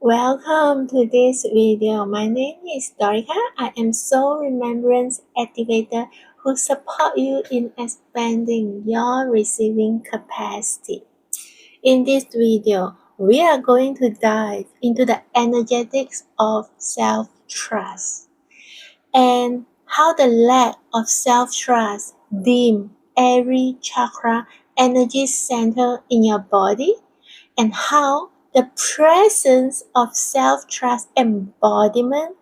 Welcome to this video. My name is Dorika. I am Soul Remembrance Activator who support you in expanding your receiving capacity. In this video, we are going to dive into the energetics of self-trust and how the lack of self-trust dim every chakra energy center in your body, and how the presence of self-trust embodiment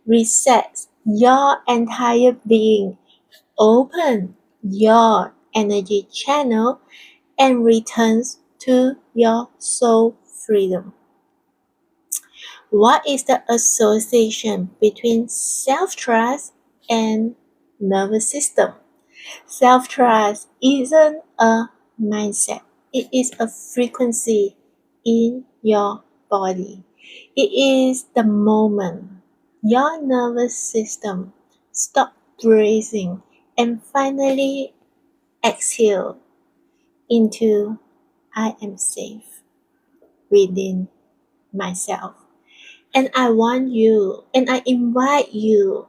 resets your entire being, open your energy channel, and returns to your soul freedom. What is the association between self-trust and nervous system? Self-trust isn't a mindset. It is a frequency in your body. It is the moment your nervous system stops bracing and finally exhale into I am safe within myself. And I invite you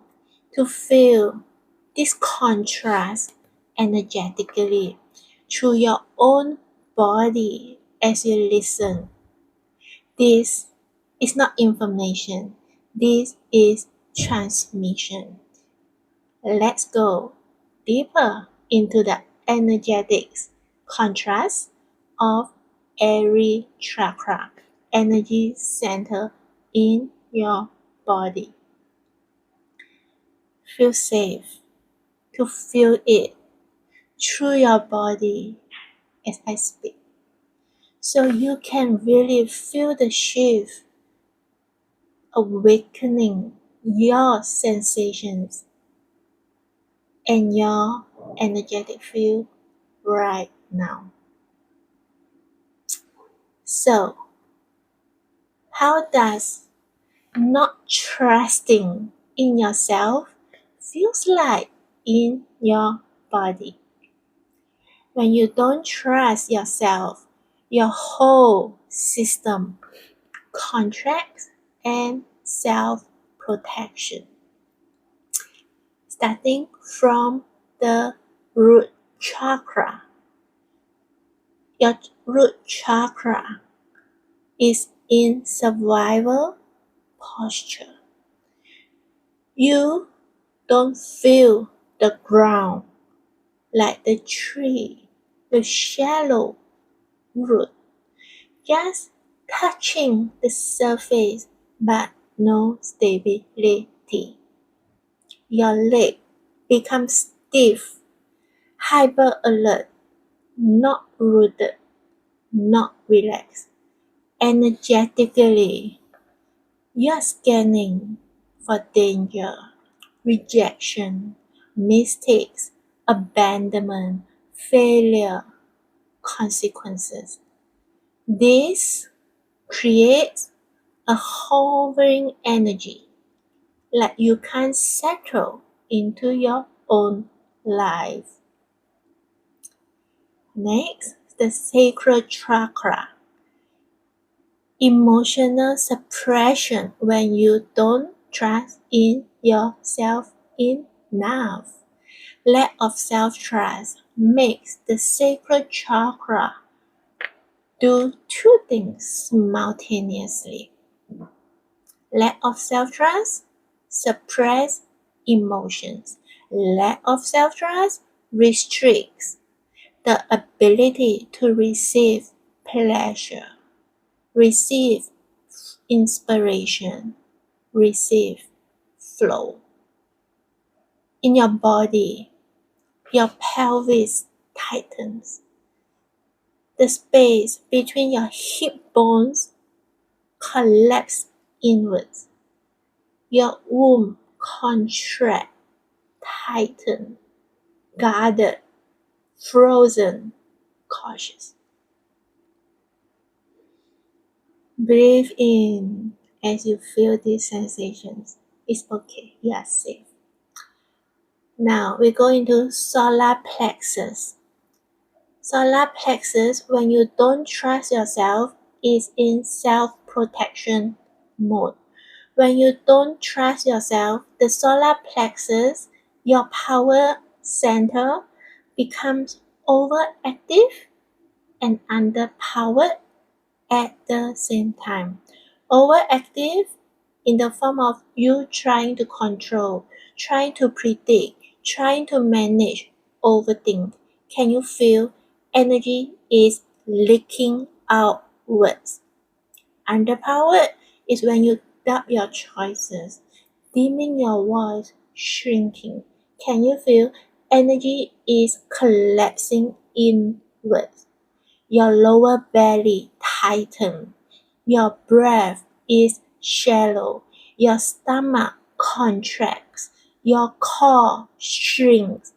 to feel this contrast energetically through your own body as you listen. This is not information. This is transmission. Let's go deeper into the energetics contrast of every chakra energy center in your body. Feel safe to feel it through your body as I speak, so you can really feel the shift, awakening your sensations and your energetic field right now. So, how does not trusting in yourself feels like in your body? When you don't trust yourself, your whole system contracts and self-protection, starting from the root chakra. Your root chakra is in survival posture. You don't feel the ground like the tree with shallow root, just touching the surface but no stability. Your leg becomes stiff, hyper alert, not rooted, not relaxed. Energetically, you're scanning for danger, rejection, mistakes, abandonment, failure, consequences. This creates a hovering energy, like you can't settle into your own life. Next, the sacral chakra. Emotional suppression when you don't trust in yourself enough. Lack of self-trust makes the sacral chakra do two things simultaneously. Lack of self-trust suppress emotions. Lack of self-trust restricts the ability to receive pleasure, receive inspiration, receive flow. In your body, your pelvis tightens. The space between your hip bones collapses inwards. Your womb contracts, tighten, guarded, frozen, cautious. Breathe in as you feel these sensations. It's okay, you are safe. Now we go into solar plexus. Solar plexus, when you don't trust yourself, is in self-protection mode. When you don't trust yourself, the solar plexus, your power center, becomes overactive and underpowered at the same time. Overactive in the form of you trying to control, trying to predict, trying to manage, overthink. Can you feel energy is leaking outwards? Underpowered is when you doubt your choices, dimming your voice, shrinking. Can you feel energy is collapsing inwards? Your lower belly tightens. Your breath is shallow. Your stomach contracts. Your core shrinks.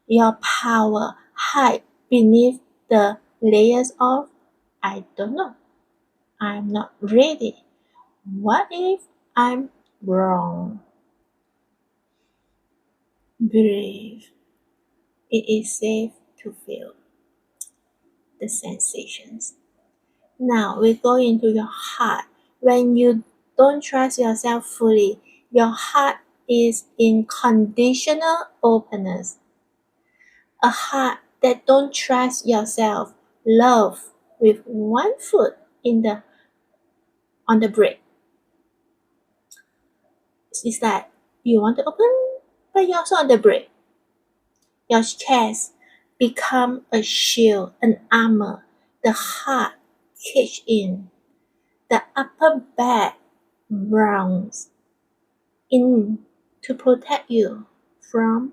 Your power hides beneath the layers of I don't know. I'm not ready. What if I'm wrong? Breathe. It is safe to feel the sensations. Now we go into your heart. When you don't trust yourself fully, your heart is in conditional openness. A heart that don't trust yourself, love with one foot on the brake. It's like you want to open, but you're also on the brake. Your chest become a shield, an armor. The heart cage in. The upper back rounds in to protect you from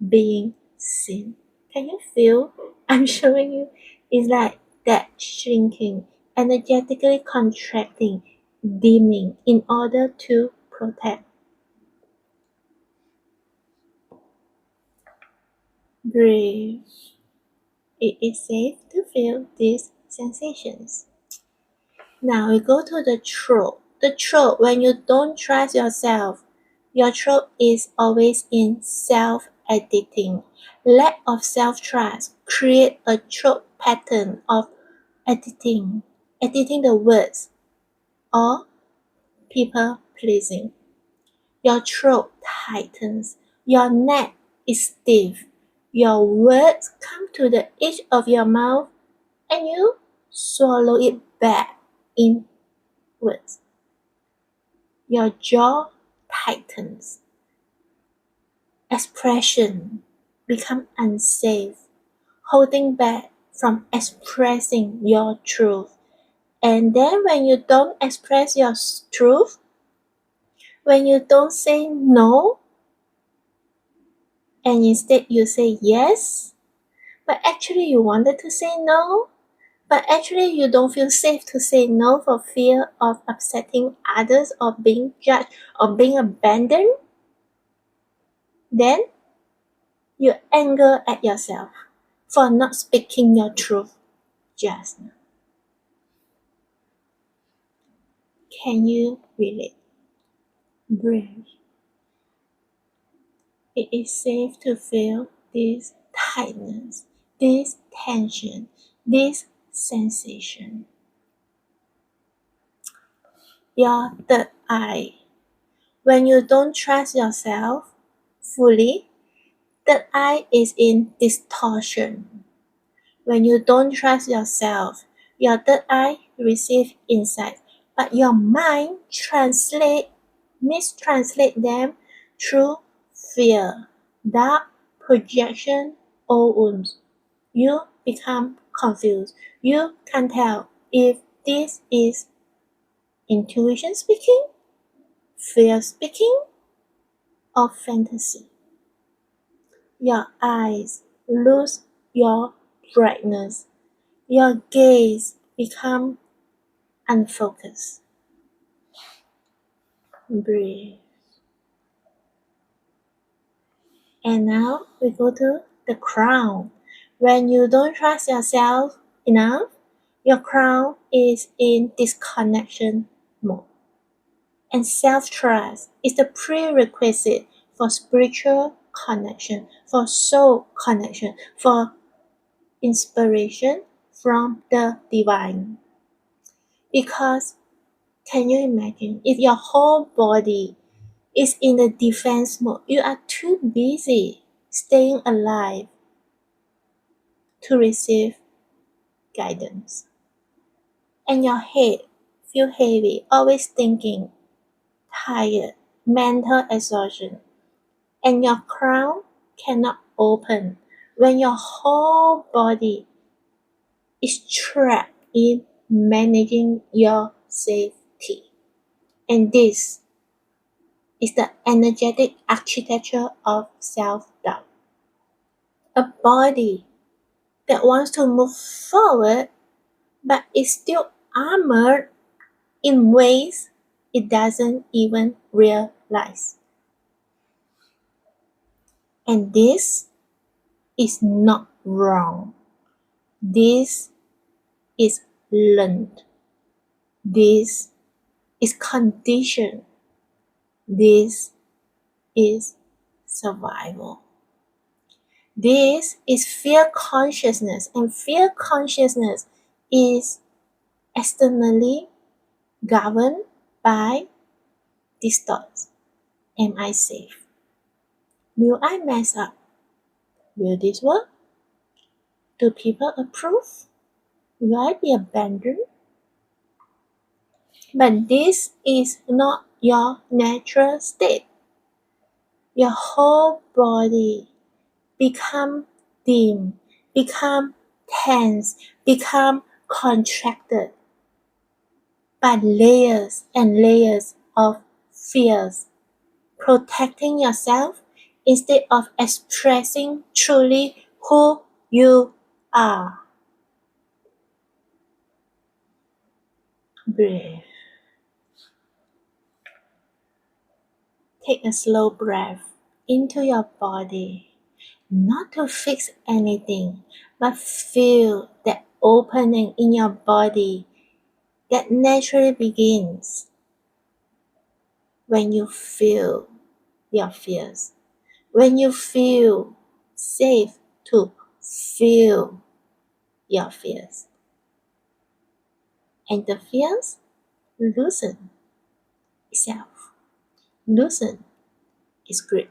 being seen. Can you feel? I'm showing you. It's like that shrinking, energetically contracting, dimming in order to protect. Breathe. It is safe to feel these sensations. Now we go to the throat. The throat, when you don't trust yourself, your throat is always in self-editing. Lack of self-trust create a throat pattern of editing the words or people pleasing. Your throat tightens. Your neck is stiff. Your words come to the edge of your mouth and you swallow it back inwards. Your jaw tightens. Expression become unsafe, holding back from expressing your truth. And then when you don't express your truth, when you don't say no, and instead you say yes, but actually you wanted to say no, but actually you don't feel safe to say no for fear of upsetting others or being judged or being abandoned, then you anger at yourself for not speaking your truth just now. Can you relate? Breathe. It is safe to feel this tightness, this tension, this sensation. Your third eye. When you don't trust yourself fully, third eye is in distortion. When you don't trust yourself, your third eye receives insights, but your mind mistranslate them through fear, doubt, projection, or wounds. You become confused. You can't tell if this is intuition speaking, fear speaking, or fantasy. Your eyes lose your brightness. Your gaze become unfocused. Breathe. And now we go to the crown. When you don't trust yourself enough, your crown is in disconnection mode. And self-trust is the prerequisite for spiritual connection, for soul connection, for inspiration from the divine. Because Can you imagine if your whole body is in the defense mode? You are too busy staying alive to receive guidance. And your head feel heavy, always thinking, tired, mental exhaustion. And your crown cannot open when your whole body is trapped in managing your safety. And this is the energetic architecture of self-doubt. A body that wants to move forward but is still armored in ways it doesn't even realize. And this is not wrong. This is learned. This is conditioned. This is survival. This is fear consciousness, and fear consciousness is externally governed by these thoughts. Am I safe? Will I mess up? Will this work? Do people approve? Will I be abandoned? But this is not your natural state. Your whole body become dim, become tense, become contracted by layers and layers of fears, protecting yourself instead of expressing truly who you are. Breathe. Take a slow breath into your body, not to fix anything, but feel that opening in your body that naturally begins when you feel your fears, when you feel safe to feel your fears. And the fears loosen itself, loosen its grip.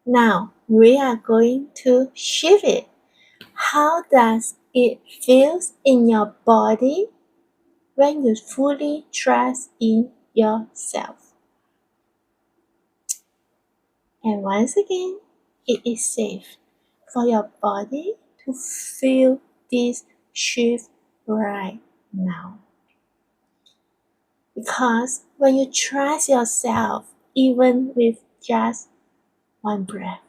Now we are going to shift it. How does it feel in your body when you fully trust in yourself? And once again, it is safe for your body to feel this shift right now. Because when you trust yourself, even with just one breath,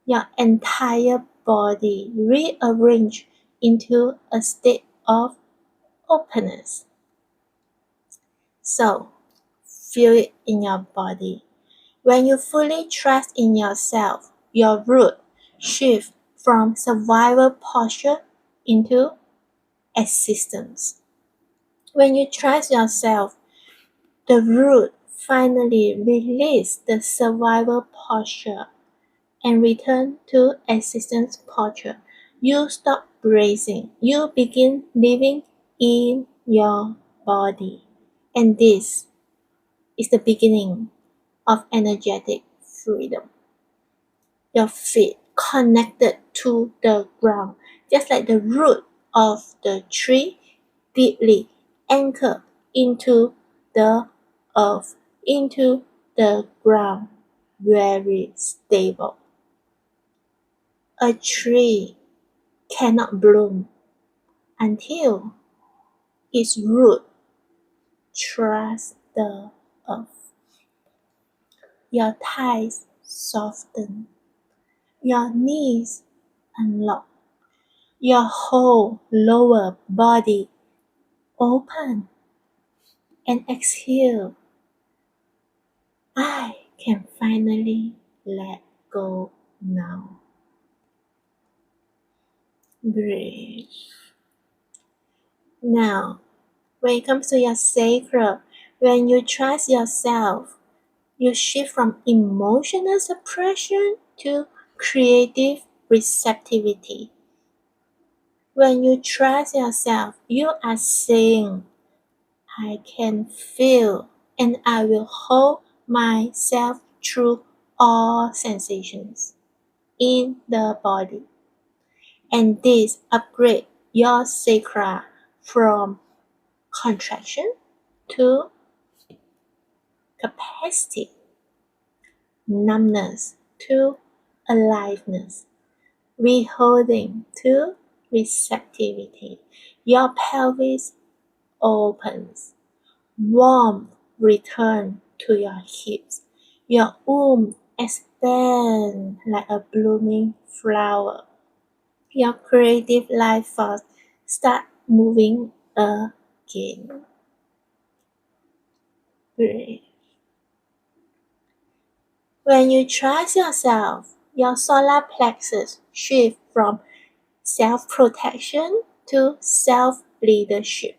your entire body rearranges into a state of openness. So, feel it in your body. When you fully trust in yourself, your root shifts from survival posture into existence. When you trust yourself, the root finally releases the survival posture and return to existence posture. You stop bracing. You begin living in your body. And this is the beginning of energetic freedom. Your feet connected to the ground, just like the root of the tree, deeply anchored into the earth, into the ground, very stable. A tree cannot bloom until its root trusts the earth. Your thighs soften, your knees unlock, your whole lower body open, and exhale. I can finally let go now. Breathe. Now, when it comes to your sacral, when you trust yourself, you shift from emotional suppression to creative receptivity. When you trust yourself, you are saying, I can feel and I will hold myself through all sensations in the body. And this upgrade your chakra from contraction to capacity, numbness to aliveness, withholding to receptivity. Your pelvis opens, warmth return to your hips. Your womb expands like a blooming flower. Your creative life force start moving again. Breathe. When you trust yourself, your solar plexus shift from self-protection to self-leadership.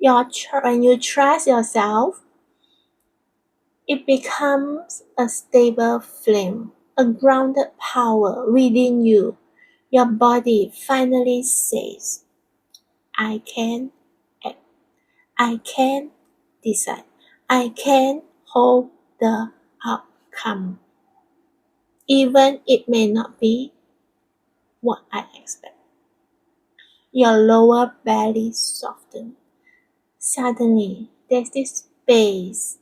When you trust yourself, it becomes a stable flame, a grounded power within you. Your body finally says, I can act, I can decide, I can hold the outcome, even it may not be what I expect. Your lower belly softens. Suddenly, there's this space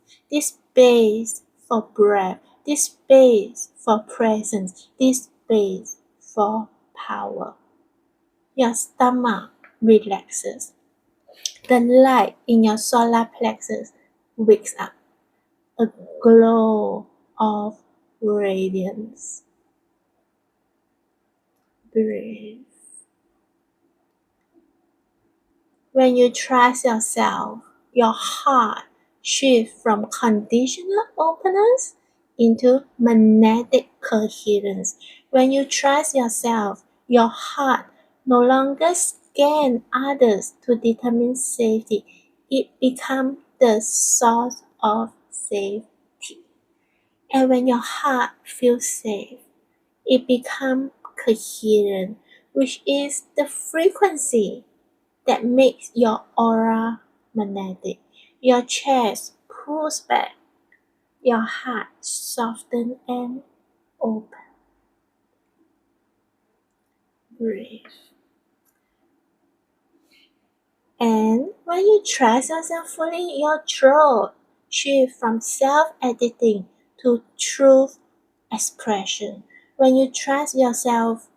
for breath, this space for presence, this space for power. Your stomach relaxes. The light in your solar plexus wakes up, a glow of radiance. Breathe. When you trust yourself, your heart shifts from conditional openness into magnetic coherence. When you trust yourself, your heart no longer scans others to determine safety. It becomes the source of safety. And when your heart feels safe, it becomes coherent, which is the frequency that makes your aura magnetic. Your chest pulls back, your heart softens and open. Breathe. And when you trust yourself fully, your throat shifts from self-editing to truth expression. When you trust yourself,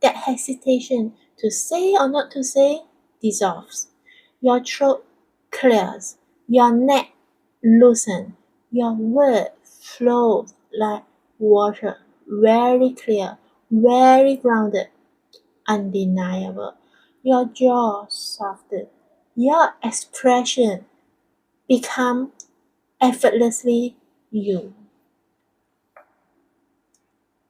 that hesitation to say or not to say dissolves. Your throat clears, your neck loosens, your word flows like water, very clear, very grounded, undeniable. Your jaw softens, your expression become effortlessly you.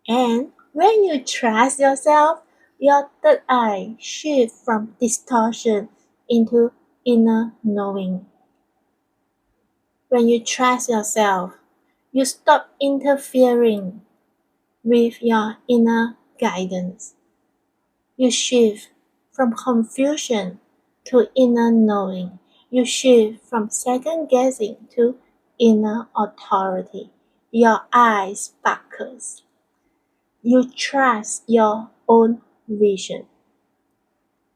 And when you trust yourself, your third eye shifts from distortion into inner knowing. When you trust yourself, you stop interfering with your inner guidance. You shift from confusion to inner knowing. You shift from second guessing to inner authority. Your eyes sparkles. You trust your own vision.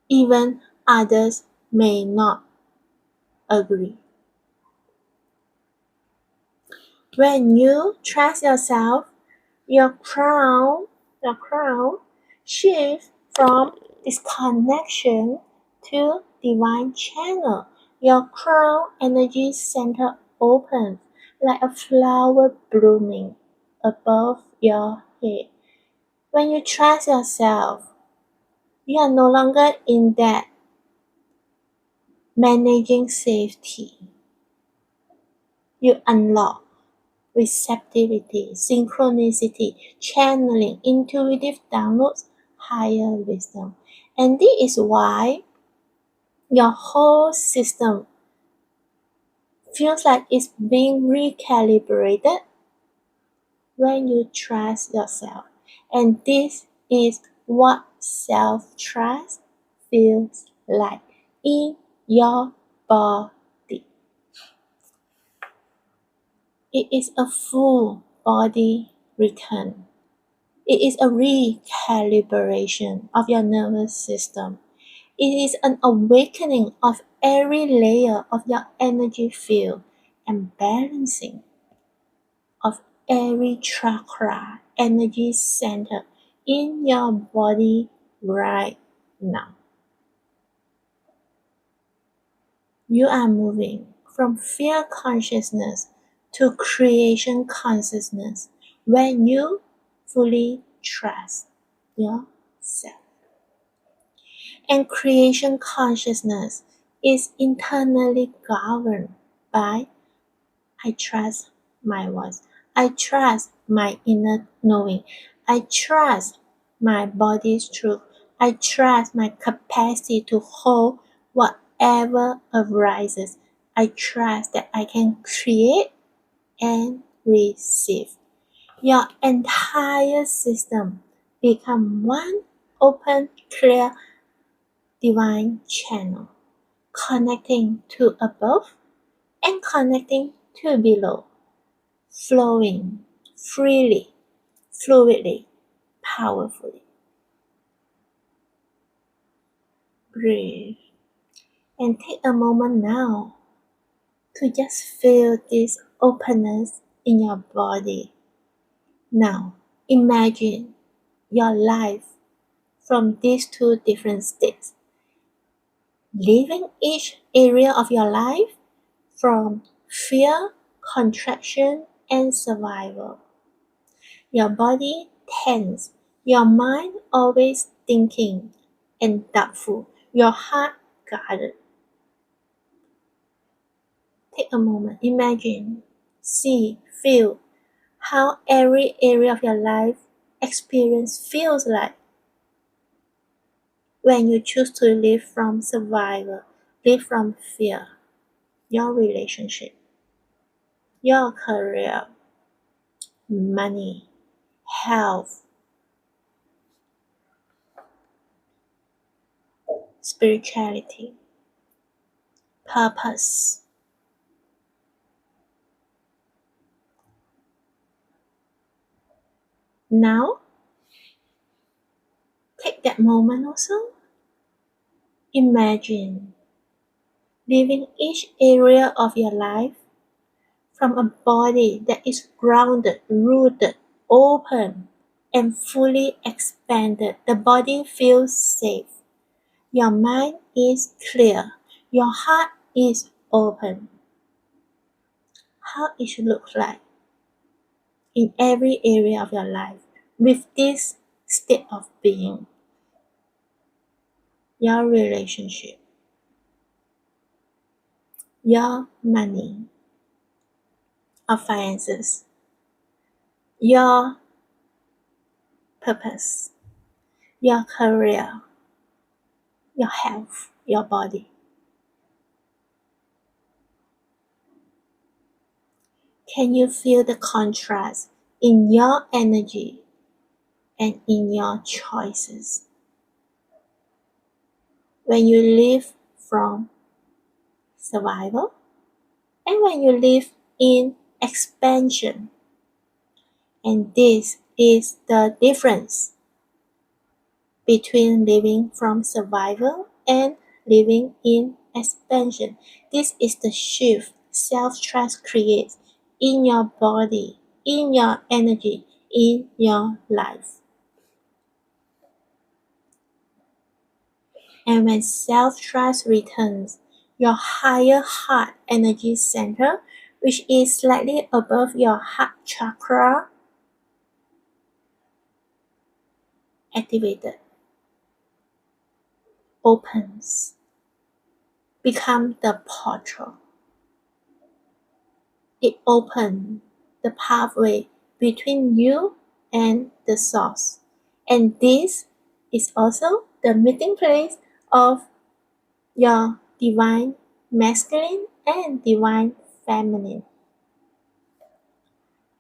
Even others may not agree. When you trust yourself, your crown shifts from disconnection to divine channel. Your crown energy center opens like a flower blooming above your head. When you trust yourself, you are no longer in that managing safety. You unlock receptivity, synchronicity, channeling, intuitive downloads, higher wisdom. And this is why your whole system feels like it's being recalibrated when you trust yourself. And this is what self-trust feels like in your body. It is a full body return. It is a recalibration of your nervous system. It is an awakening of every layer of your energy field and balancing of every chakra energy center in your body right now. You are moving from fear consciousness to creation consciousness when you fully trust yourself. And creation consciousness is internally governed by I trust my voice. I trust my inner knowing. I trust my body's truth. I trust my capacity to hold whatever arises. I trust that I can create and receive. Your entire system become one open, clear, divine channel, connecting to above and connecting to below, flowing freely, fluidly, powerfully. Breathe and take a moment now to just feel this openness in your body. Now, imagine your life from these two different states, living each area of your life from fear, contraction, and survival. Your body tense, your mind always thinking and doubtful, your heart guarded. Take a moment, imagine, see, feel how every area of your life experience feels like when you choose to live from survival, live from fear, your relationship, your career, money, health, spirituality, purpose. Now, take that moment also. Imagine living each area of your life from a body that is grounded, rooted, open, and fully expanded. The body feels safe. Your mind is clear. Your heart is open. How it should look like in every area of your life with this state of being. Your relationship, your money, or finances, your purpose, your career, your health, your body. Can you feel the contrast in your energy and in your choices? When you live from survival and when you live in expansion. And this is the difference between living from survival and living in expansion. This is the shift self-trust creates in your body, in your energy, in your life. And when self-trust returns, your higher heart energy center, which is slightly above your heart chakra, activated, opens, become the portal. It opens the pathway between you and the source. And this is also the meeting place of your divine masculine and divine feminine.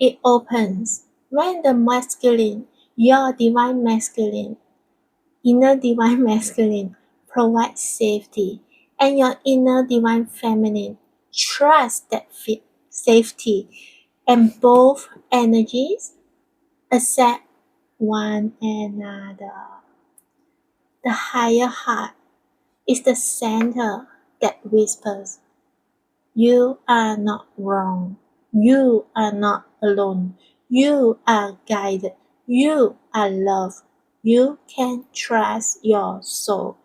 It opens when the masculine, your divine masculine, inner divine masculine provides safety and your inner divine feminine trust that safety, and both energies accept one another. The higher heart is the center that whispers, "You are not wrong. You are not alone. You are guided. You are loved. You can trust your soul."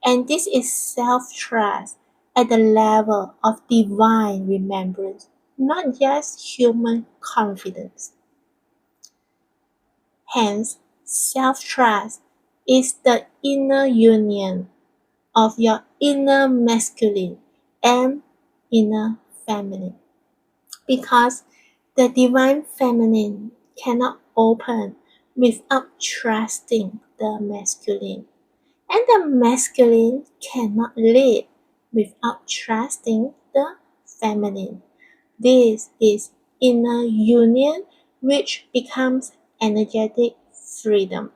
And this is self-trust at the level of divine remembrance, not just human confidence. Hence, self-trust is the inner union of your inner masculine and inner feminine. Because the divine feminine cannot open without trusting the masculine, and the masculine cannot lead without trusting the feminine. This is inner union, which becomes energetic freedom.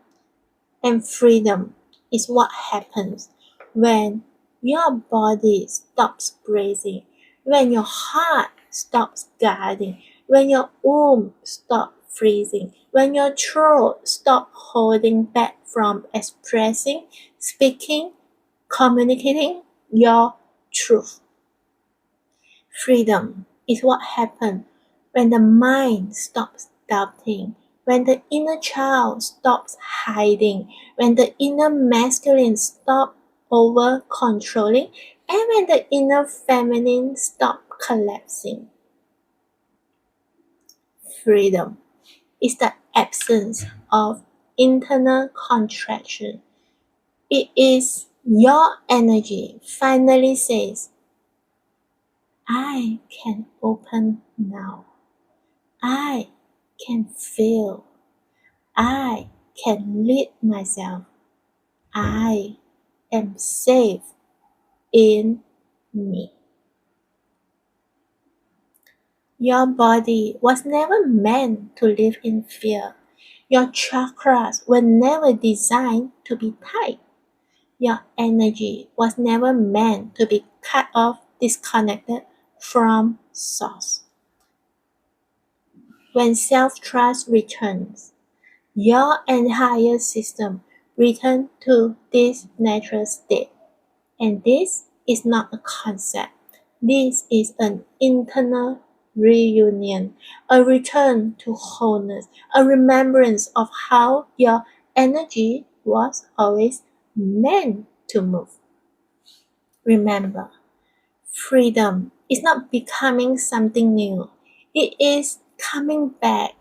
And freedom is what happens when your body stops bracing, when your heart stops guarding, when your womb stops freezing, when your throat stops holding back from expressing, speaking, communicating your truth. Freedom is what happens when the mind stops doubting, when the inner child stops hiding, when the inner masculine stops over controlling, and when the inner feminine stops collapsing. Freedom is the absence of internal contraction. It is your energy finally says, "I can open now. I can feel. I can lead myself. I am safe in me." Your body was never meant to live in fear. Your chakras were never designed to be tight. Your energy was never meant to be cut off, disconnected from source. When self-trust returns, your entire system returns to this natural state. And this is not a concept. This is an internal reunion, a return to wholeness, a remembrance of how your energy was always meant to move. Remember, freedom is not becoming something new. It is coming back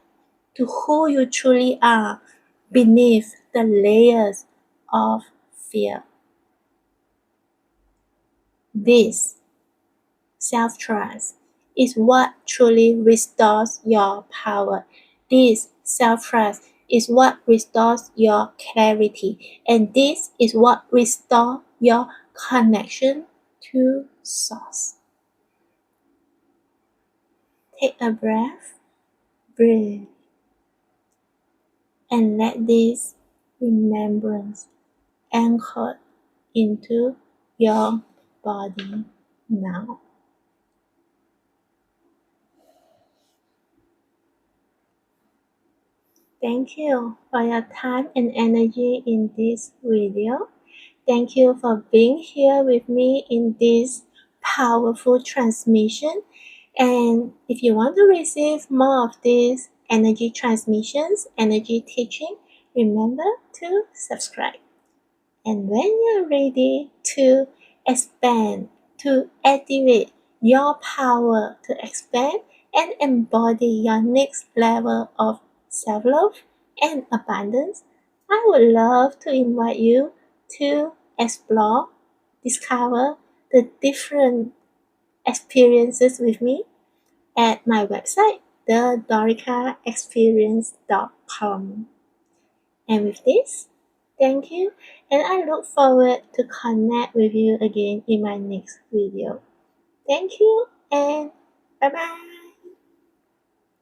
to who you truly are beneath the layers of fear. This self-trust is what truly restores your power. This self-trust is what restores your clarity. And this is what restores your connection to Source. Take a breath, breathe, and let this remembrance anchor into your body now. Thank you for your time and energy in this video. Thank you for being here with me in this powerful transmission. And if you want to receive more of these energy transmissions, energy teaching, remember to subscribe. And when you're ready to expand, to activate your power to expand and embody your next level of self-love and abundance, I would love to invite you to explore, discover the different experiences with me at my website, thedoricaexperience.com. And with this, thank you, and I look forward to connect with you again in my next video. Thank you, and bye bye.